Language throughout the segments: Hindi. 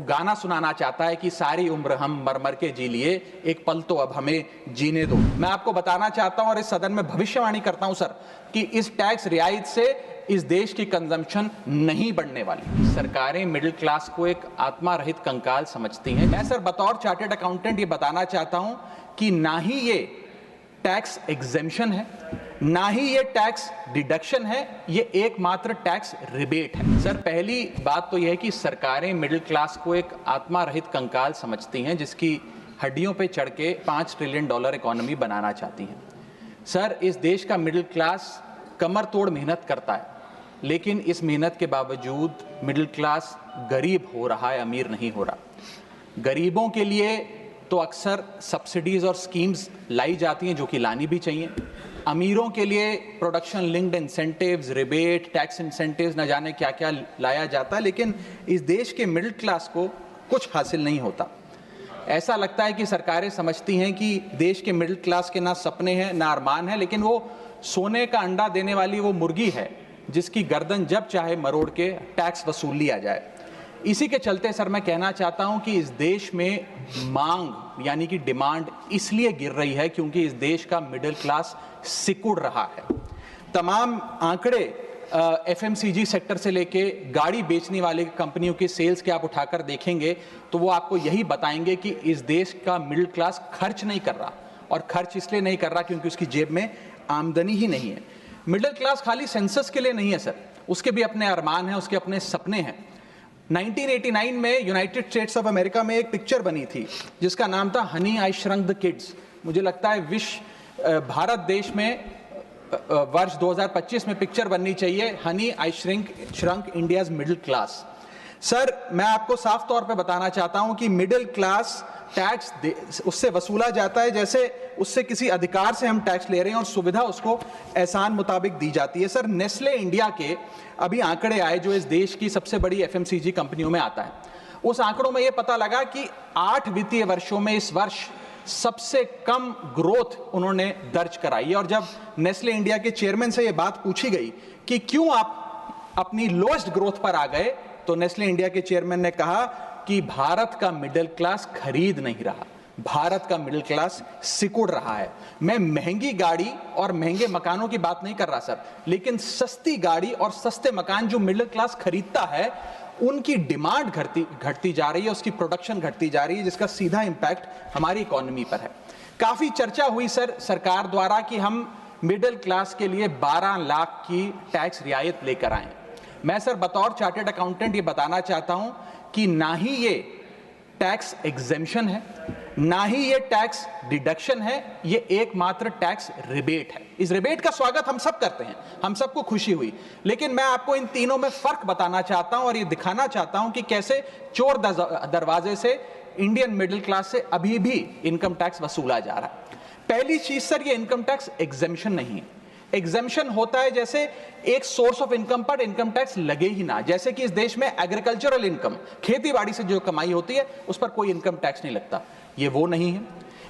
गाना सुनाना चाहता है कि सारी उम्र हम मर मर के जी लिए, एक पल तो अब हमें जीने दो। मैं आपको बताना चाहता हूं और इस सदन में भविष्यवाणी करता हूं सर कि इस टैक्स रियायत से इस देश की कंजम्पशन नहीं बढ़ने वाली। सरकारें मिडिल क्लास को एक आत्मा रहित कंकाल समझती हैं। मैं सर बतौर चार्टर्ड अकाउंटेंट ये बताना चाहता हूं कि ना ही ये टैक्स एग्जेम्पशन है, ना ही ये टैक्स डिडक्शन है, ये एकमात्र टैक्स रिबेट है। सर पहली बात तो यह है कि सरकारें मिडिल क्लास को एक आत्मा रहित कंकाल समझती हैं जिसकी हड्डियों पे चढ़ के $5 ट्रिलियन इकोनॉमी बनाना चाहती हैं। सर इस देश का मिडिल क्लास कमर तोड़ मेहनत करता है, लेकिन इस मेहनत के बावजूद मिडिल क्लास गरीब हो रहा है, अमीर नहीं हो रहा। गरीबों के लिए तो अक्सर सब्सिडीज और स्कीम्स लाई जाती हैं जो कि लानी भी चाहिए। अमीरों के लिए production linked incentives, rebate, tax incentives, न जाने क्या क्या लाया जाता है, लेकिन इस देश के मिडिल क्लास को कुछ हासिल नहीं होता। ऐसा लगता है कि सरकारें समझती हैं कि देश के मिडिल क्लास के ना सपने हैं ना अरमान है, लेकिन वो सोने का अंडा देने वाली वो मुर्गी है जिसकी गर्दन जब चाहे मरोड़ के टैक्स वसूल लिया जाए। इसी के चलते सर मैं कहना चाहता हूं कि इस देश में मांग यानी कि डिमांड इसलिए गिर रही है क्योंकि इस देश का मिडिल क्लास सिकुड़ रहा है। तमाम आंकड़े एफएमसीजी सेक्टर से लेके गाड़ी बेचने वाले कंपनियों की सेल्स के आप उठाकर देखेंगे तो वो आपको यही बताएंगे कि इस देश का मिडिल क्लास खर्च नहीं कर रहा, और खर्च इसलिए नहीं कर रहा क्योंकि उसकी जेब में आमदनी ही नहीं है। मिडिल क्लास खाली सेंसस के लिए नहीं है सर, उसके भी अपने अरमान हैं, उसके अपने सपने हैं। 1989 में यूनाइटेड स्टेट्स ऑफ अमेरिका में एक पिक्चर बनी थी जिसका नाम था Honey I shrunk the kids. मुझे लगता है भारत देश में वर्ष 2025 में पिक्चर बननी चाहिए honey I shrunk India's middle class. Sir मैं आपको साफ तौर पे बताना चाहता हूं कि मिडिल क्लास टैक्स उससे वसूला जाता है जैसे उससे किसी अधिकार से हम टैक्स ले रहे हैं और सुविधा उसको एहसान मुताबिक दी जाती है। सर नेस्ले इंडिया के अभी आंकड़े आए जो इस देश की सबसे बड़ी एफएमसीजी कंपनियों में आता है। उस आंकड़ों में यह पता लगा कि 8 वित्तीय वर्षों में इस वर्ष सबसे कम ग्रोथ उन्होंने दर्ज कराई है। और जब नेस्ले इंडिया के चेयरमैन से यह बात पूछी गई कि क्यों आप अपनी लोएस्ट ग्रोथ पर आ गए, तो नेस्ले इंडिया के चेयरमैन ने कहा कि भारत का मिडिल क्लास खरीद नहीं रहा, भारत का मिडिल क्लास सिकुड़ रहा है। मैं महंगी गाड़ी और महंगे मकानों की बात नहीं कर रहा सर, लेकिन सस्ती गाड़ी और सस्ते मकान जो मिडिल क्लास खरीदता है उनकी डिमांड घटती जा रही है, उसकी प्रोडक्शन घटती जा रही है, जिसका सीधा इंपैक्ट हमारी इकोनॉमी पर है। काफी चर्चा हुई सर सरकार द्वारा कि हम मिडिल क्लास के लिए 12 लाख की टैक्स रियायत लेकर आए। मैं सर बतौर चार्टर्ड अकाउंटेंट ये बताना चाहता हूं कि ना ही ये टैक्स एग्जेम्पशन है, ना ही ये टैक्स डिडक्शन है, ये एकमात्र टैक्स रिबेट है। इस रिबेट का स्वागत हम सब करते हैं, हम सबको खुशी हुई, लेकिन मैं आपको इन तीनों में फर्क बताना चाहता हूं और ये दिखाना चाहता हूं कि कैसे चोर दरवाजे से इंडियन मिडिल क्लास से अभी भी इनकम टैक्स वसूला जा रहा है। पहली चीज सर, ये इनकम टैक्स एग्जेम्पशन नहीं है। एग्जेम्पशन होता है जैसे एक सोर्स ऑफ इनकम पर इनकम टैक्स लगे ही ना, जैसे कि इस देश में एग्रीकल्चरल इनकम, खेती बाड़ी से जो कमाई होती है उस पर कोई इनकम टैक्स नहीं लगता। ये वो नहीं है।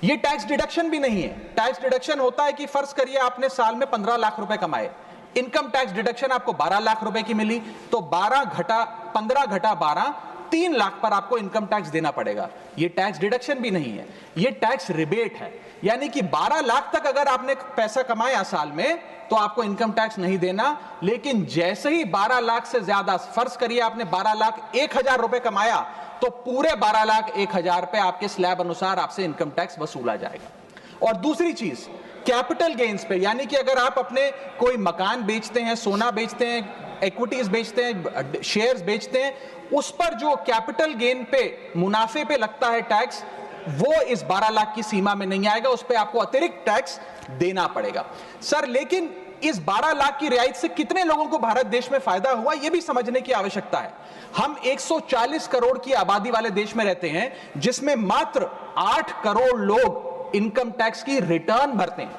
ये टैक्स डिडक्शन भी नहीं है। टैक्स डिडक्शन होता है कि फर्ज करिए आपने साल में 15 लाख रुपए कमाए, इनकम टैक्स डिडक्शन आपको 12 लाख रुपए की मिली, तो 15 घटा 12 3 लाख पर आपको इनकम टैक्स देना पड़ेगा। ये टैक्स डिडक्शन भी नहीं है, ये टैक्स रिबेट है। यानी कि 12 लाख तक अगर आपने पैसा कमाया साल में तो आपको इनकम टैक्स नहीं देना, लेकिन जैसे ही 12 लाख से ज्यादा, फर्ज करिए आपने 12 लाख 1,000 रुपए कमाया, तो पूरे 12 लाख 1,000 पे आपके स्लैब अनुसार आपसे इनकम टैक्स वसूला जाएगा। और दूसरी चीज, कैपिटल गेन्स पे, यानी कि अगर आप अपने कोई मकान बेचते हैं, सोना बेचते हैं, इक्विटीज बेचते हैं, शेयर्स बेचते हैं, उस पर जो कैपिटल गेन पे, मुनाफे पे लगता है टैक्स, वो इस 12 लाख की सीमा में नहीं आएगा, उस पे आपको अतिरिक्त टैक्स देना पड़ेगा। सर लेकिन इस 12 लाख की रियायत से कितने लोगों को भारत देश में फायदा हुआ, यह भी समझने की आवश्यकता है। हम 140 करोड़ की आबादी वाले देश में रहते हैं, जिसमें मात्र 8 करोड़ लोग इनकम टैक्स की रिटर्न भरते हैं,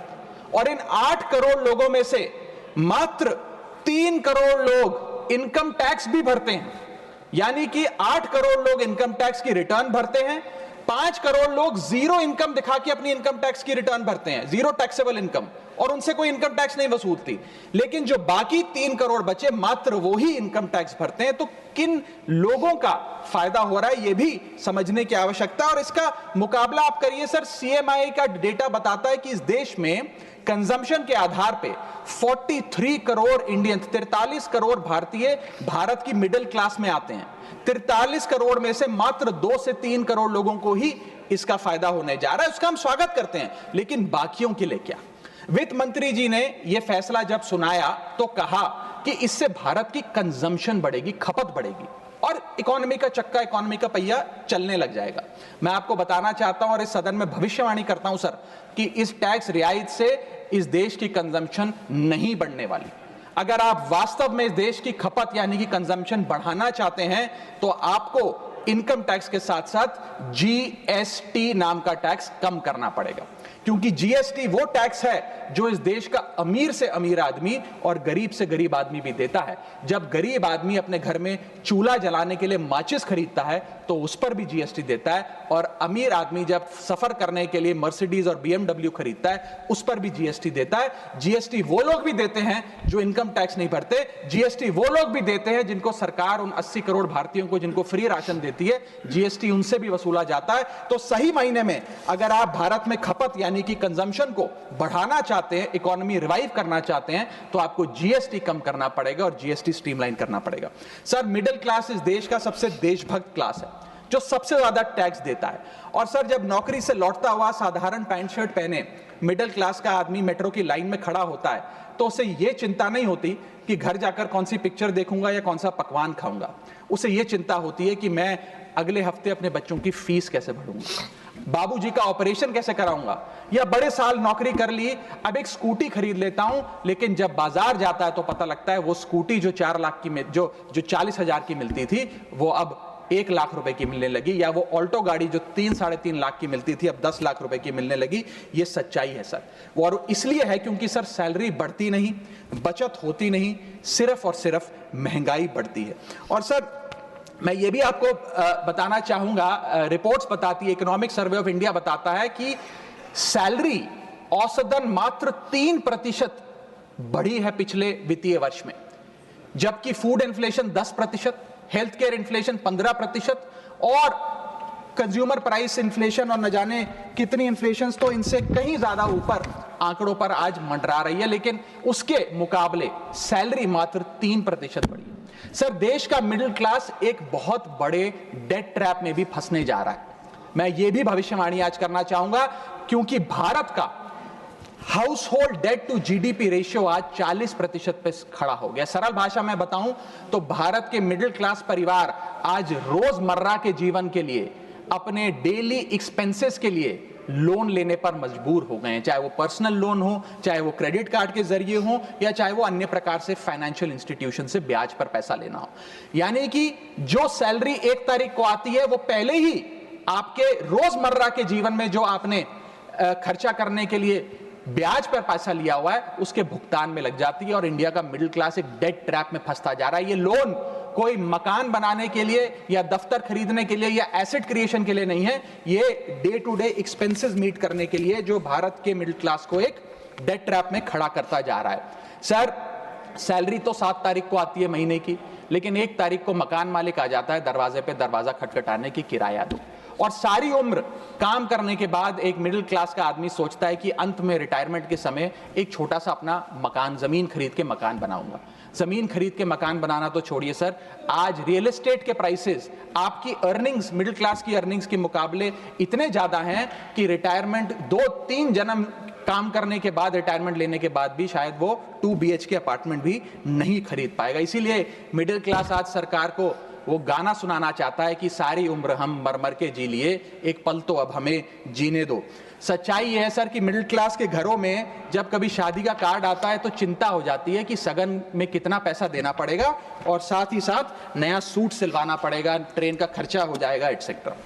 और इन 8 करोड़ लोगों में से मात्र 3 करोड़ लोग इनकम टैक्स भी भरते हैं। यानी कि 8 करोड़ लोग इनकम टैक्स की रिटर्न भरते हैं, 5 करोड़ लोग जीरो इनकम दिखा के अपनी इनकम टैक्स की रिटर्न भरते हैं, जीरो टैक्सेबल इनकम, और उनसे कोई इनकम टैक्स नहीं वसूलती। लेकिन जो बाकी 3 करोड़ बचे, मात्र वो ही इनकम टैक्स भरते हैं। तो किन लोगों का फायदा हो रहा है, ये भी समझने की आवश्यकता है। और इसका मुकाबला आप करिए सर, सीएमआई का डेटा बताता है कि इस देश में कंजम्पशन के आधार पे 43 करोड़ इंडियन, 43 करोड़ भारतीय भारत की मिडिल क्लास में आते हैं। 43 करोड़ में से मात्र 2 से 3 करोड़ लोगों को ही इसका फायदा होने जा रहा है। उसका हम स्वागत करते हैं, लेकिन बाकियों के लिए क्या? वित्त मंत्री जी ने यह फैसला जब सुनाया तो कहा कि इससे भारत की कंजम्पशन बढ़ेगी, खपत बढ़ेगी और इकोनॉमी का चक्का, इकोनॉमी का पहिया चलने लग जाएगा। मैं आपको बताना चाहता हूं और इस सदन में भविष्यवाणी करता हूं सर कि इस टैक्स रियायत से इस देश की कंजम्पशन नहीं बढ़ने वाली। अगर आप वास्तव में इस देश की खपत यानी कि कंजम्पशन बढ़ाना चाहते हैं तो आपको इनकम टैक्स के साथ साथ जीएसटी नाम का टैक्स कम करना पड़ेगा, क्योंकि जीएसटी वो टैक्स है जो इस देश का अमीर से अमीर आदमी और गरीब से गरीब आदमी भी देता है। जब गरीब आदमी अपने घर में चूल्हा जलाने के लिए माचिस खरीदता है तो उस पर भी जीएसटी देता है, और अमीर आदमी जब सफर करने के लिए मर्सिडीज और बीएमडब्ल्यू खरीदता है उस पर भी जीएसटी देता है। जीएसटी वो लोग भी देते हैं जो इनकम टैक्स नहीं भरते, जीएसटी वो लोग भी देते हैं जिनको सरकार, उन 80 करोड़ भारतीयों को जिनको फ्री राशन देती है, जीएसटी उनसे भी वसूला जाता है। तो सही मायने में अगर आप भारत में खपत यानी कि कंजम्पशन को बढ़ाना चाहते हैं, इकोनॉमी रिवाइव करना चाहते हैं, तो आपको जीएसटी कम करना पड़ेगा और जीएसटी स्ट्रीमलाइन करना पड़ेगा। सर, मिडिल क्लास इस देश का सबसे देशभक्त क्लास है जो सबसे ज्यादा टैक्स देता है। और सर, जब नौकरी से लौटता हुआ साधारण पैंट शर्ट पहने मिडिल क्लास का आदमी मेट्रो की लाइन में खड़ा होता है तो उसे यह चिंता नहीं होती कि घर जाकर कौन सी पिक्चर देखूंगा या कौन सा पकवान खाऊंगा। उसे यह चिंता होती है कि मैं अगले हफ्ते अपने बच्चों की फीस कैसे भरूंगा, बाबूजी का ऑपरेशन कैसे कराऊंगा, या बड़े साल नौकरी कर ली, अब एक स्कूटी खरीद लेता हूं। लेकिन जब बाजार जाता है तो पता लगता है वो स्कूटी जो 4 लाख की जो 40,000 की मिलती थी वो अब 1 लाख रुपए की मिलने लगी, या वो ऑल्टो गाड़ी जो 3-3.5 लाख की मिलती थी अब 10 लाख रुपए की मिलने लगी। ये सच्चाई है सर, और इसलिए है क्योंकि सर सैलरी बढ़ती नहीं, बचत होती नहीं, सिर्फ और सिर्फ महंगाई बढ़ती है। और सर, मैं ये भी आपको बताना चाहूंगा, रिपोर्ट्स बताती है, इकोनॉमिक सर्वे ऑफ इंडिया बताता है कि सैलरी औसतन मात्र 3% बढ़ी है पिछले वित्तीय वर्ष में, जबकि food inflation 10%, health care inflation 15% और कंज्यूमर प्राइस इन्फ्लेशन और न जाने कितनी इन्फ्लेशन तो इनसे कहीं ज्यादा ऊपर आंकड़ों पर आज मंडरा रही है। लेकिन उसके मुकाबले सैलरी मात्र 3% बढ़ी है। सर, देश का मिडिल क्लास एक बहुत बड़े डेट ट्रैप में भी फंसने जा रहा है। मैं ये भी भविष्यवाणी आज करना चाहूंगा, क्योंकि भारत का household debt to GDP ratio आज 40% पे खड़ा हो गया। सरल भाषा में बताऊं तो भारत के मिडिल क्लास परिवार आज रोजमर्रा के जीवन के लिए, अपने डेली एक्सपेंसेस के लिए लोन लेने पर मजबूर हो गए हैं, चाहे वो पर्सनल लोन हो, चाहे वो क्रेडिट कार्ड के जरिए हो, या चाहे वो अन्य प्रकार से फाइनेंशियल इंस्टीट्यूशन से ब्याज पर पैसा लेना हो। यानी कि जो सैलरी 1 तारीख को आती है वो पहले ही आपके रोजमर्रा के जीवन में जो आपने खर्चा करने के लिए ब्याज पर पैसा लिया हुआ है उसके भुगतान में लग जाती है, और इंडिया का मिडिल क्लास एक डेट ट्रैप में फंसता जा रहा है। ये लोन कोई मकान बनाने के लिए या दफ्तर खरीदने के लिए या एसेट क्रिएशन के लिए नहीं है, ये day to day expenses meet करने के लिए, जो भारत के मिडिल क्लास को एक डेट ट्रैप में खड़ा करता जा रहा है। सर, सैलरी तो 7 तारीख को आती है महीने की, लेकिन 1 तारीख को मकान मालिक आ जाता है दरवाजे पे दरवाजा खटखटाने की किराया दो। और सारी उम्र काम करने के बाद एक मिडिल क्लास का आदमी सोचता है कि अंत में रिटायरमेंट के समय एक छोटा सा अपना मकान, जमीन खरीद के मकान बनाऊंगा। जमीन खरीद के मकान बनाना तो छोड़िए सर, आज रियल एस्टेट के प्राइसेस आपकी अर्निंग्स, मिडिल क्लास की अर्निंग्स के मुकाबले इतने ज्यादा हैं कि रिटायरमेंट 2-3 जन्म काम करने के बाद, रिटायरमेंट लेने के बाद भी शायद वो 2 BHK अपार्टमेंट भी नहीं खरीद पाएगा। इसीलिए मिडिल क्लास आज सरकार को वो गाना सुनाना चाहता है कि सारी उम्र हम मर मर के जी लिए, एक पल तो अब हमें जीने दो। सच्चाई यह है सर कि मिडिल क्लास के घरों में जब कभी शादी का कार्ड आता है तो चिंता हो जाती है कि सगन में कितना पैसा देना पड़ेगा, और साथ ही साथ नया सूट सिलवाना पड़ेगा, ट्रेन का खर्चा हो जाएगा, एटसेट्रा।